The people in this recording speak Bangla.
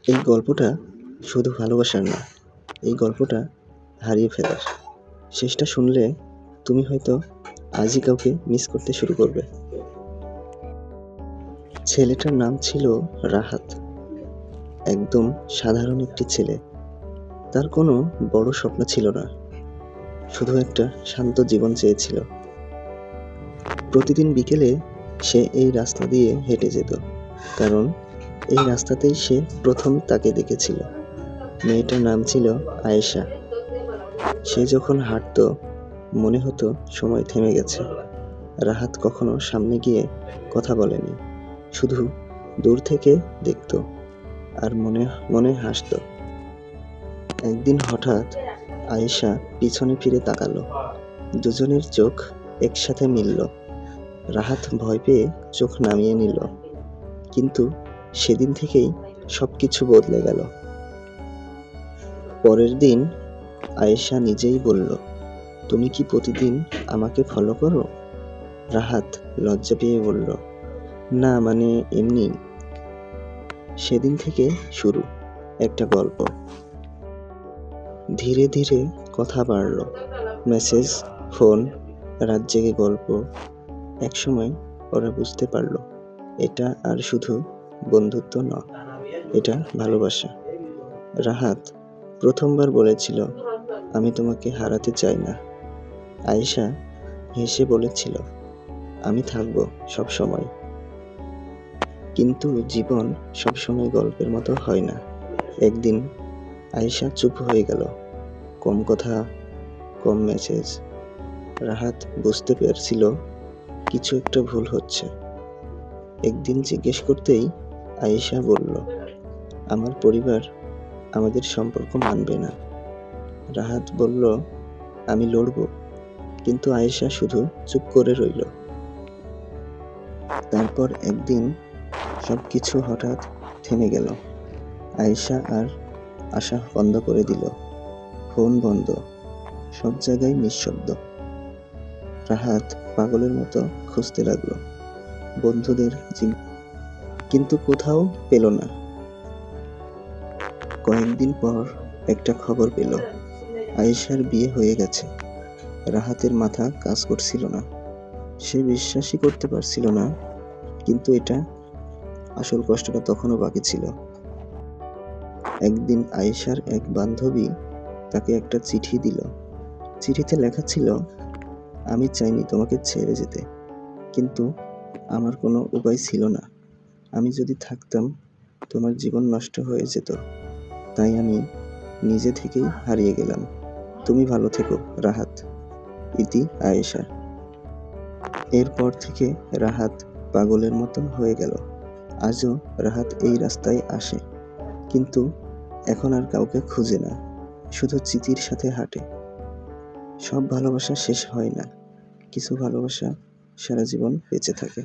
এই গল্পটা শুধু ভালোবাসার না, এই গল্পটা হারিয়ে ফেলার। শেষটা শুনলে তুমি হয়তো আজই কাউকে মিস করতে শুরু করবে। ছেলেটার নাম ছিল রাহাত। একদম সাধারণ একটি ছেলে। তার কোনো বড় স্বপ্ন ছিল না, শুধু একটা শান্ত জীবন চেয়েছিল। প্রতিদিন বিকেলে সে এই রাস্তা দিয়ে হেঁটে যেত, কারণ এই রাস্তাতেই সে প্রথম তাকে দেখেছিল। মেয়েটার নাম ছিল আয়েশা। সে যখন হাঁটতো মনে হতো সময় থেমে গেছে। রাহাত কখনো সামনে গিয়ে কথা বলেনি, শুধু দূর থেকে দেখতো আর মনে মনে হাসতো। একদিন হঠাৎ আয়েশা পিছনে ফিরে তাকালো। দুজনের চোখ একসাথে মিলল। রাহাত ভয় পেয়ে চোখ নামিয়ে নিল, কিন্তু সেদিন থেকেই সবকিছু বদলে গেল। পরের দিন আয়েশা নিজেই বলল, তুমি কি প্রতিদিন আমাকে ফলো করো? রাহাত লজ্জা পেয়ে বলল, না মানে এমনি। সেদিন থেকে শুরু একটা গল্প। ধীরে ধীরে কথা বাড়ল, মেসেজ, ফোন, রাত জেগে গল্প। একসময় ওরা বুঝতে পারল এটা আর শুধু বন্ধুত্ব নয়, এটা ভালোবাসা। রাহাত প্রথমবার বলেছিল, আমি তোমাকে হারাতে চাই না। আয়েশা হেসে বলেছিল, আমি থাকবো সব সময়। কিন্তু জীবন সবসময় গল্পের মতো হয় না। একদিন আয়েশা চুপ হয়ে গেল। কম কথা, কম মেসেজ। রাহাত বুঝতে পারছিল কিছু একটা ভুল হচ্ছে। একদিন জিজ্ঞেস করতেই আয়েশা বলল, আমার পরিবার আমাদের সম্পর্ক মানবে না। রাহাত বলল, আমি লড়ব। কিন্তু আয়েশা শুধু চুপ করে রইল। তারপর একদিন সবকিছু হঠাৎ থেমে গেল। আয়েশা আর আশা বন্ধ করে দিল। ফোন বন্ধ, সব জায়গায় নিঃশব্দ। রাহাত পাগলের মতো খুঁজতে লাগলো, বন্ধুদের কিন্তু কোথাও পেল না। কয়েকদিন পর একটা খবর পেল, আয়েশার বিয়ে হয়ে গেছে। রাহাতের মাথা কাজ করছিল না। সে বিশ্বাসই করতে পারছিল না, কিন্তু এটা আসল কষ্টটা তখনও বাকি ছিল। একদিন আয়েশার এক বান্ধবী তাকে একটা চিঠি দিল। চিঠিতে লেখা ছিল, আমি চাইনি তোমাকে ছেড়ে যেতে, কিন্তু আমার কোনো উপায় ছিল না। আমি যদি থাকতাম তোমার জীবন নষ্ট হয়ে যেত, তাই আমি নিজে থেকেই হারিয়ে গেলাম। তুমি ভালো থেকো রাহাত। ইতি আয়েশা। এরপর থেকে রাহাত পাগলের মতো হয়ে গেল। আজও রাহাত এই রাস্তায় আসে, কিন্তু এখন আর কাউকে খুঁজে না, শুধু চিঠির সাথে হাঁটে। সব ভালোবাসা শেষ হয় না, কিছু ভালোবাসা সারা জীবন বেঁচে থাকে।